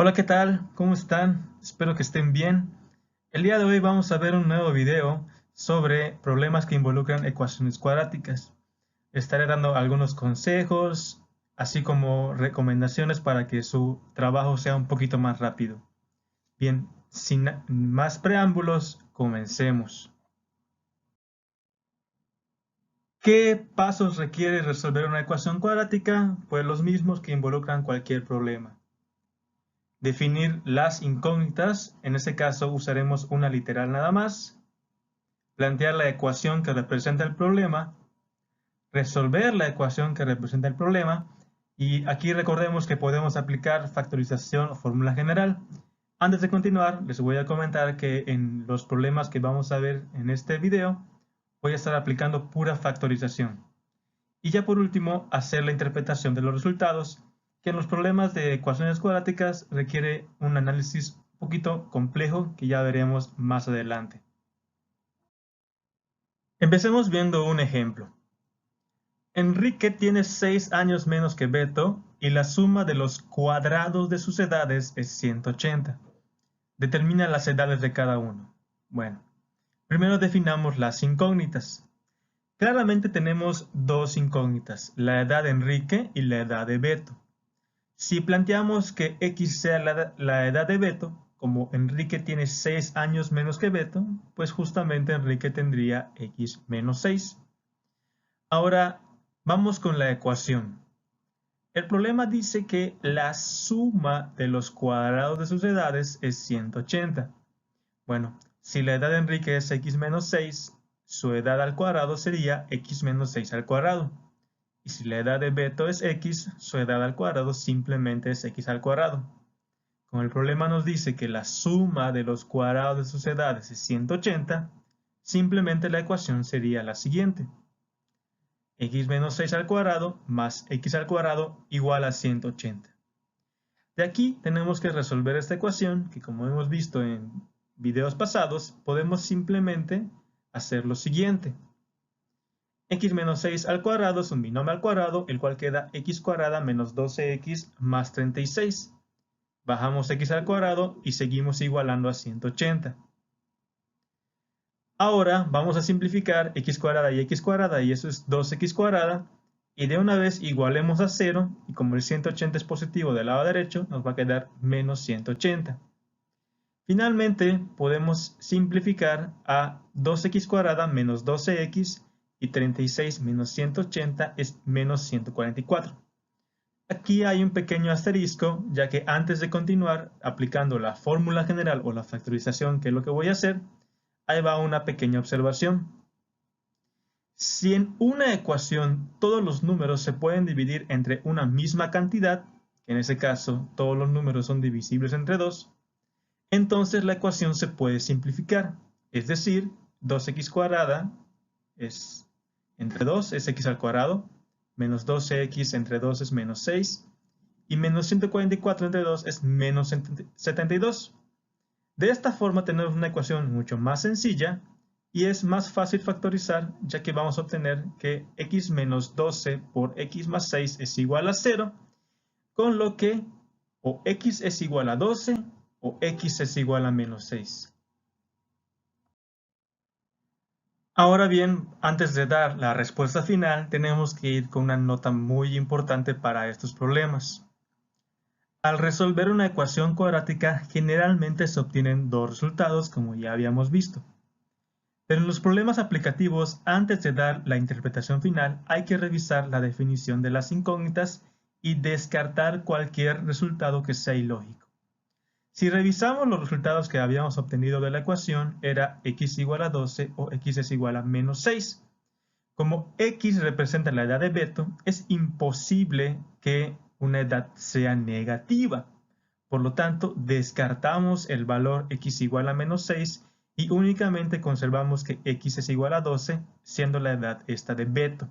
Hola, ¿qué tal? ¿Cómo están? Espero que estén bien. El día de hoy vamos a ver un nuevo video sobre problemas que involucran ecuaciones cuadráticas. Estaré dando algunos consejos, así como recomendaciones para que su trabajo sea un poquito más rápido. Bien, sin más preámbulos, comencemos. ¿Qué pasos requiere resolver una ecuación cuadrática? Pues los mismos que involucran cualquier problema. Definir las incógnitas, en este caso usaremos una literal nada más, plantear la ecuación que representa el problema, resolver la ecuación que representa el problema, y aquí recordemos que podemos aplicar factorización o fórmula general. Antes de continuar, les voy a comentar que en los problemas que vamos a ver en este video, voy a estar aplicando pura factorización. Y ya por último, hacer la interpretación de los resultados, que en los problemas de ecuaciones cuadráticas requiere un análisis un poquito complejo que ya veremos más adelante. Empecemos viendo un ejemplo. Enrique tiene 6 años menos que Beto y la suma de los cuadrados de sus edades es 180. Determina las edades de cada uno. Bueno, primero definamos las incógnitas. Claramente tenemos dos incógnitas, la edad de Enrique y la edad de Beto. Si planteamos que X sea la edad de Beto, como Enrique tiene 6 años menos que Beto, pues justamente Enrique tendría X menos 6. Ahora vamos con la ecuación. El problema dice que la suma de los cuadrados de sus edades es 180. Bueno, si la edad de Enrique es X menos 6, su edad al cuadrado sería X menos 6 al cuadrado. Y si la edad de Beto es X, su edad al cuadrado simplemente es X al cuadrado. Como el problema nos dice que la suma de los cuadrados de sus edades es 180, simplemente la ecuación sería la siguiente. X menos 6 al cuadrado más X al cuadrado igual a 180. De aquí tenemos que resolver esta ecuación que, como hemos visto en videos pasados, podemos simplemente hacer lo siguiente. X menos 6 al cuadrado es un binomio al cuadrado, el cual queda x cuadrada menos 12x más 36. Bajamos x al cuadrado y seguimos igualando a 180. Ahora vamos a simplificar x cuadrada y eso es 2x cuadrada. Y de una vez igualemos a 0 y como el 180 es positivo del lado derecho, nos va a quedar menos 180. Finalmente podemos simplificar a 2x cuadrada menos 12x y 36 menos 180 es menos 144. Aquí hay un pequeño asterisco, ya que antes de continuar aplicando la fórmula general o la factorización, que es lo que voy a hacer, ahí va una pequeña observación. Si en una ecuación todos los números se pueden dividir entre una misma cantidad, que en ese caso todos los números son divisibles entre 2, entonces la ecuación se puede simplificar. Es decir, 2x cuadrada es entre 2 es x al cuadrado, menos 12x entre 2 es menos 6, y menos 144 entre 2 es menos 72. De esta forma tenemos una ecuación mucho más sencilla y es más fácil factorizar, ya que vamos a obtener que x menos 12 por x más 6 es igual a 0, con lo que o x es igual a 12 o x es igual a menos 6. Ahora bien, antes de dar la respuesta final, tenemos que ir con una nota muy importante para estos problemas. Al resolver una ecuación cuadrática, generalmente se obtienen dos resultados, como ya habíamos visto. Pero en los problemas aplicativos, antes de dar la interpretación final, hay que revisar la definición de las incógnitas y descartar cualquier resultado que sea ilógico. Si revisamos los resultados que habíamos obtenido de la ecuación, era x igual a 12 o x es igual a menos 6. Como x representa la edad de Beto, es imposible que una edad sea negativa. Por lo tanto, descartamos el valor x igual a menos 6 y únicamente conservamos que x es igual a 12, siendo la edad esta de Beto.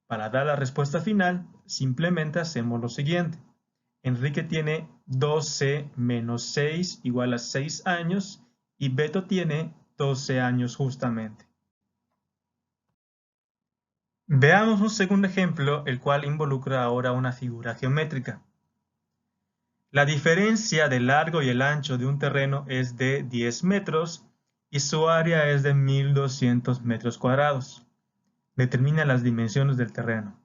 Para dar la respuesta final, simplemente hacemos lo siguiente. Enrique tiene 12 menos 6 igual a 6 años y Beto tiene 12 años justamente. Veamos un segundo ejemplo, el cual involucra ahora una figura geométrica. La diferencia del largo y el ancho de un terreno es de 10 metros y su área es de 1200 metros cuadrados. Determina las dimensiones del terreno.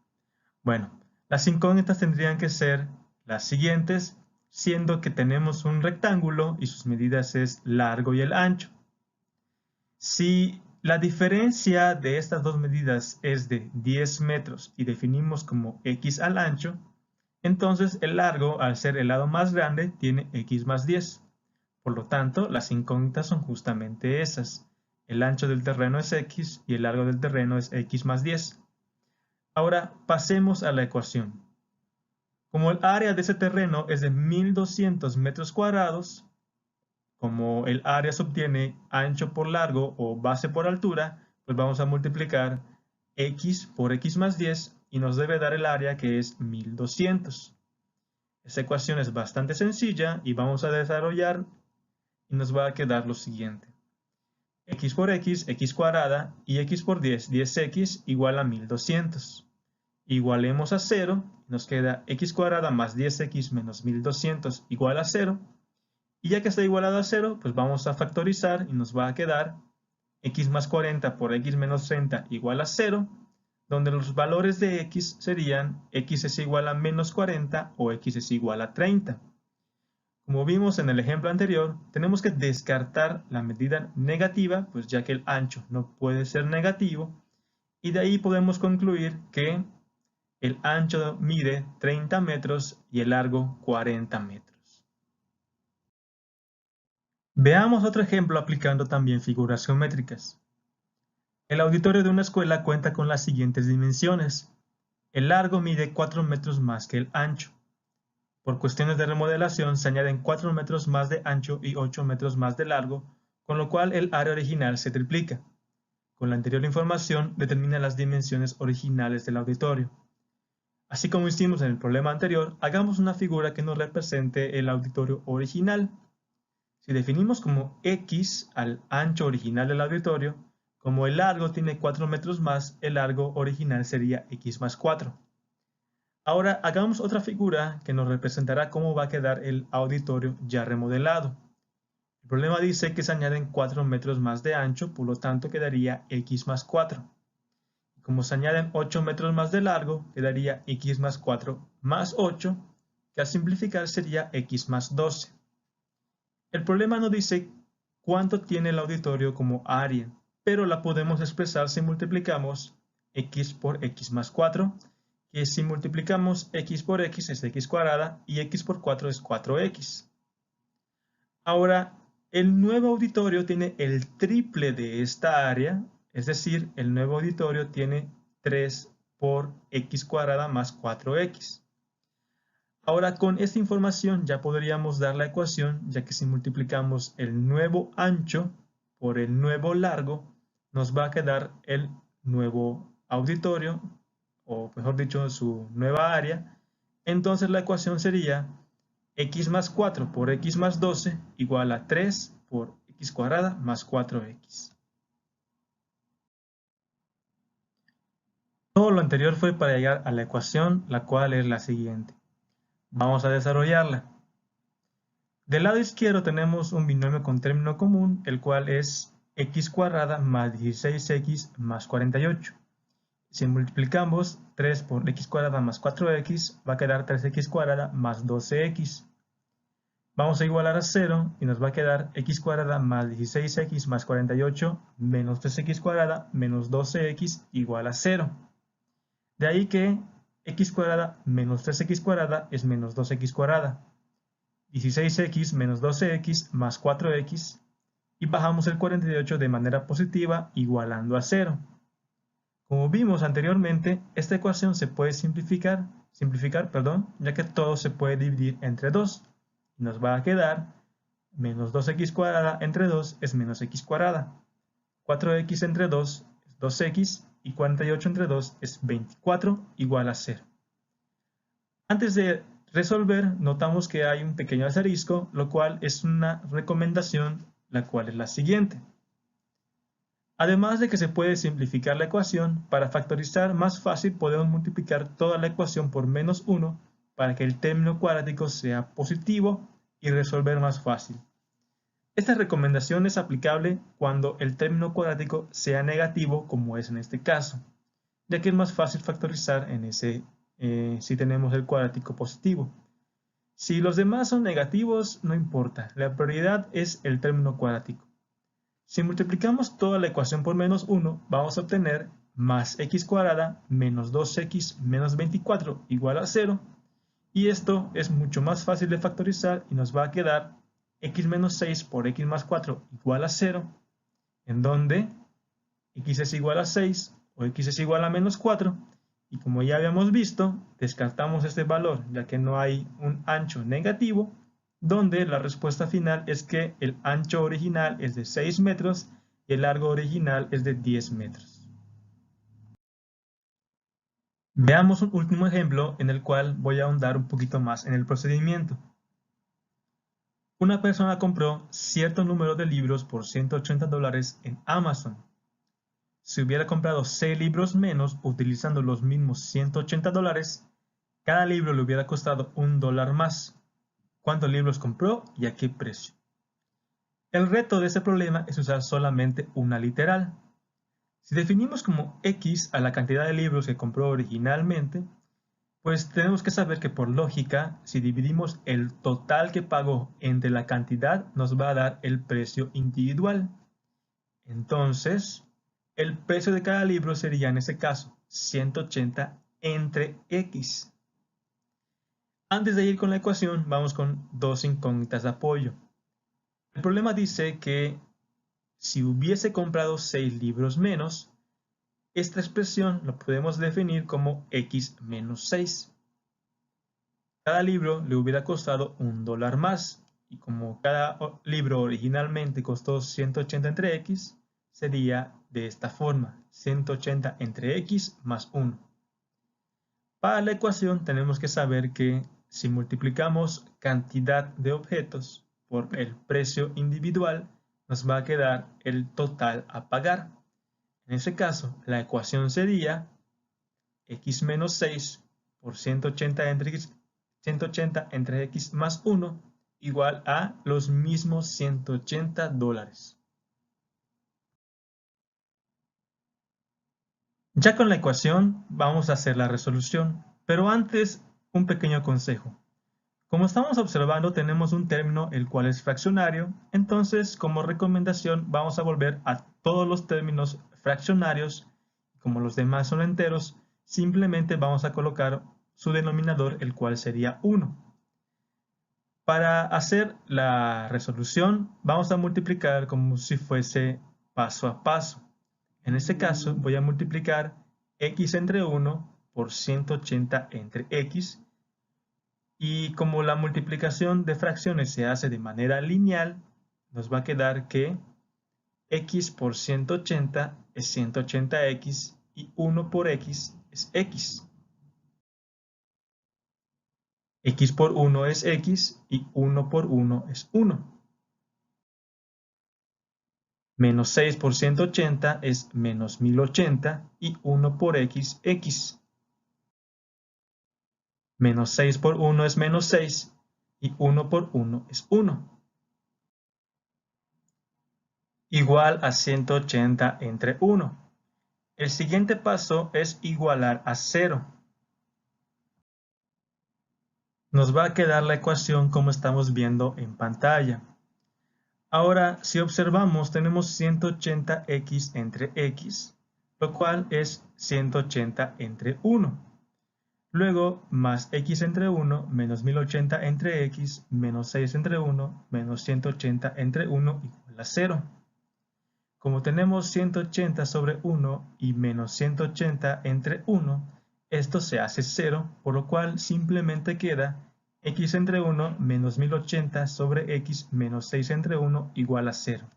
Bueno, las incógnitas tendrían que ser las siguientes, siendo que tenemos un rectángulo y sus medidas es largo y el ancho. Si la diferencia de estas dos medidas es de 10 metros y definimos como x al ancho, entonces el largo, al ser el lado más grande, tiene x más 10. Por lo tanto, las incógnitas son justamente esas. El ancho del terreno es x y el largo del terreno es x más 10. Ahora pasemos a la ecuación. Como el área de ese terreno es de 1200 metros cuadrados, como el área se obtiene ancho por largo o base por altura, pues vamos a multiplicar x por x más 10 y nos debe dar el área que es 1200. Esta ecuación es bastante sencilla y vamos a desarrollar y nos va a quedar lo siguiente. X por x, x cuadrada, y x por 10, 10x igual a 1200. Igualemos a 0, nos queda x cuadrada más 10x menos 1200 igual a 0. Y ya que está igualado a 0, pues vamos a factorizar y nos va a quedar x más 40 por x menos 30 igual a 0, donde los valores de x serían x es igual a menos 40 o x es igual a 30. Como vimos en el ejemplo anterior, tenemos que descartar la medida negativa, pues ya que el ancho no puede ser negativo, y de ahí podemos concluir que el ancho mide 30 metros y el largo 40 metros. Veamos otro ejemplo aplicando también figuras geométricas. El auditorio de una escuela cuenta con las siguientes dimensiones. El largo mide 4 metros más que el ancho. Por cuestiones de remodelación se añaden 4 metros más de ancho y 8 metros más de largo, con lo cual el área original se triplica. Con la anterior información determina las dimensiones originales del auditorio. Así como hicimos en el problema anterior, hagamos una figura que nos represente el auditorio original. Si definimos como x al ancho original del auditorio, como el largo tiene 4 metros más, el largo original sería x más 4. Ahora hagamos otra figura que nos representará cómo va a quedar el auditorio ya remodelado. El problema dice que se añaden 4 metros más de ancho, por lo tanto quedaría x más 4. Como se añaden 8 metros más de largo, quedaría x más 4 más 8, que al simplificar sería x más 12. El problema no dice cuánto tiene el auditorio como área, pero la podemos expresar si multiplicamos x por x más 4, que si multiplicamos x por x es x cuadrada y x por 4 es 4x. Ahora, el nuevo auditorio tiene el triple de esta área, es decir, el nuevo auditorio tiene 3 por x cuadrada más 4x. Ahora con esta información ya podríamos dar la ecuación, ya que si multiplicamos el nuevo ancho por el nuevo largo, nos va a quedar el nuevo auditorio, o mejor dicho, su nueva área. Entonces la ecuación sería x más 4 por x más 12 igual a 3 por x cuadrada más 4x. Todo lo anterior fue para llegar a la ecuación, la cual es la siguiente. Vamos a desarrollarla. Del lado izquierdo tenemos un binomio con término común, el cual es x cuadrada más 16x más 48. Si multiplicamos 3 por x cuadrada más 4x, va a quedar 3x cuadrada más 12x. Vamos a igualar a 0 y nos va a quedar x cuadrada más 16x más 48 menos 3x cuadrada menos 12x igual a 0. De ahí que x cuadrada menos 3x cuadrada es menos 2x cuadrada. 16x menos 12x más 4x y bajamos el 48 de manera positiva igualando a 0. Como vimos anteriormente, esta ecuación se puede simplificar, ya que todo se puede dividir entre 2. Nos va a quedar menos 2x cuadrada entre 2 es menos x cuadrada. 4x entre 2 es 2x y 48 entre 2 es 24 igual a 0. Antes de resolver, notamos que hay un pequeño asterisco, lo cual es una recomendación, la cual es la siguiente. Además de que se puede simplificar la ecuación, para factorizar más fácil podemos multiplicar toda la ecuación por menos 1 para que el término cuadrático sea positivo y resolver más fácil. Esta recomendación es aplicable cuando el término cuadrático sea negativo, como es en este caso, ya que es más fácil factorizar si tenemos el cuadrático positivo. Si los demás son negativos, no importa, la prioridad es el término cuadrático. Si multiplicamos toda la ecuación por menos 1, vamos a obtener más x cuadrada menos 2x menos 24 igual a 0, y esto es mucho más fácil de factorizar y nos va a quedar x menos 6 por x más 4 igual a 0, en donde x es igual a 6 o x es igual a menos 4, y como ya habíamos visto, descartamos este valor ya que no hay un ancho negativo, donde la respuesta final es que el ancho original es de 6 metros y el largo original es de 10 metros. Veamos un último ejemplo en el cual voy a ahondar un poquito más en el procedimiento. Una persona compró cierto número de libros por $180 en Amazon. Si hubiera comprado 6 libros menos utilizando los mismos $180, cada libro le hubiera costado $1 más. ¿Cuántos libros compró y a qué precio? El reto de este problema es usar solamente una literal. Si definimos como X a la cantidad de libros que compró originalmente, pues tenemos que saber que por lógica, si dividimos el total que pagó entre la cantidad, nos va a dar el precio individual. Entonces, el precio de cada libro sería en este caso 180 entre X. Antes de ir con la ecuación, vamos con dos incógnitas de apoyo. El problema dice que si hubiese comprado 6 libros menos, esta expresión lo podemos definir como X menos 6. Cada libro le hubiera costado $1 más, y como cada libro originalmente costó 180 entre X, sería de esta forma, 180 entre X más 1. Para la ecuación tenemos que saber que si multiplicamos cantidad de objetos por el precio individual, nos va a quedar el total a pagar. En ese caso, la ecuación sería X menos 6 por 180 entre X más 1 igual a los mismos $180. Ya con la ecuación vamos a hacer la resolución, pero antes un pequeño consejo. Como estamos observando, tenemos un término el cual es fraccionario, entonces como recomendación vamos a volver a todos los términos fraccionarios, como los demás son enteros, simplemente vamos a colocar su denominador, el cual sería 1. Para hacer la resolución vamos a multiplicar como si fuese paso a paso. En este caso voy a multiplicar x entre 1 por 180 entre x, y como la multiplicación de fracciones se hace de manera lineal, nos va a quedar que x por 180 es 180x y 1 por x es x. X por 1 es x y 1 por 1 es 1. Menos 6 por 180 es menos 1080 y 1 por x, x. Menos 6 por 1 es menos 6 y 1 por 1 es 1. Igual a 180 entre 1. El siguiente paso es igualar a 0. Nos va a quedar la ecuación como estamos viendo en pantalla. Ahora, si observamos, tenemos 180x entre x, lo cual es 180 entre 1. Luego, más x entre 1, menos 1080 entre x, menos 6 entre 1, menos 180 entre 1 igual a 0. Como tenemos 180 sobre 1 y menos 180 entre 1, esto se hace 0, por lo cual simplemente queda x entre 1 menos 1080 sobre x menos 6 entre 1 igual a 0.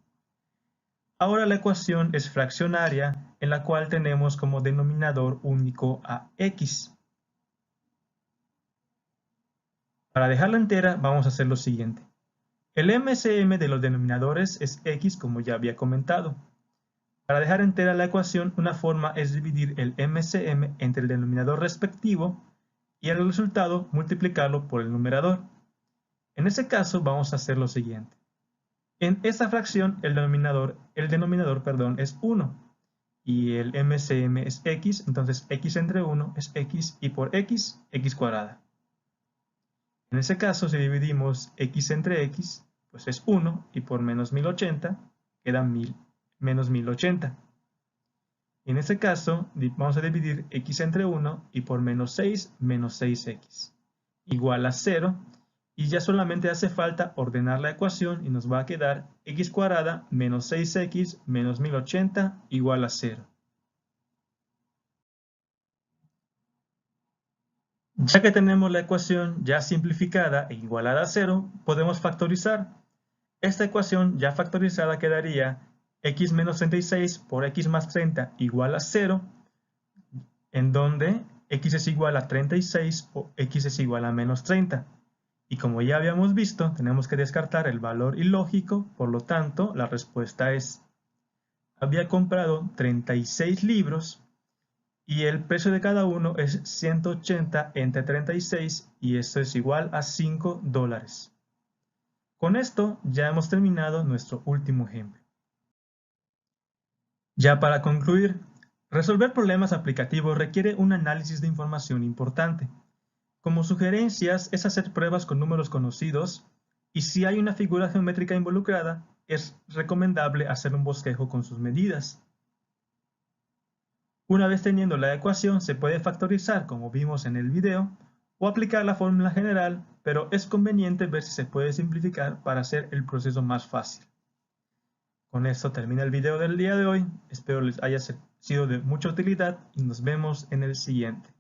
Ahora la ecuación es fraccionaria, en la cual tenemos como denominador único a x. Para dejarla entera vamos a hacer lo siguiente. El MCM de los denominadores es x, como ya había comentado. Para dejar entera la ecuación, una forma es dividir el MCM entre el denominador respectivo, y el resultado multiplicarlo por el numerador. En ese caso vamos a hacer lo siguiente. En esta fracción el denominador es 1 y el MCM es x, entonces x entre 1 es x y por x, x cuadrada. En ese caso, si dividimos x entre x, pues es 1 y por menos 1080 queda menos 1080. En este caso, vamos a dividir x entre 1 y por menos 6, menos 6x, igual a 0, y ya solamente hace falta ordenar la ecuación y nos va a quedar x cuadrada menos 6x menos 1080 igual a 0. Ya que tenemos la ecuación ya simplificada e igualada a 0, podemos factorizar. Esta ecuación ya factorizada quedaría x menos 36 por x más 30 igual a 0, en donde x es igual a 36 o x es igual a menos 30. Y como ya habíamos visto, tenemos que descartar el valor ilógico, por lo tanto, la respuesta es: había comprado 36 libros y el precio de cada uno es 180 entre 36 y esto es igual a $5. Con esto ya hemos terminado nuestro último ejemplo. Ya para concluir, resolver problemas aplicativos requiere un análisis de información importante. Como sugerencias es hacer pruebas con números conocidos y si hay una figura geométrica involucrada, es recomendable hacer un bosquejo con sus medidas. Una vez teniendo la ecuación se puede factorizar como vimos en el video o aplicar la fórmula general, pero es conveniente ver si se puede simplificar para hacer el proceso más fácil. Con esto termina el video del día de hoy, espero les haya sido de mucha utilidad y nos vemos en el siguiente.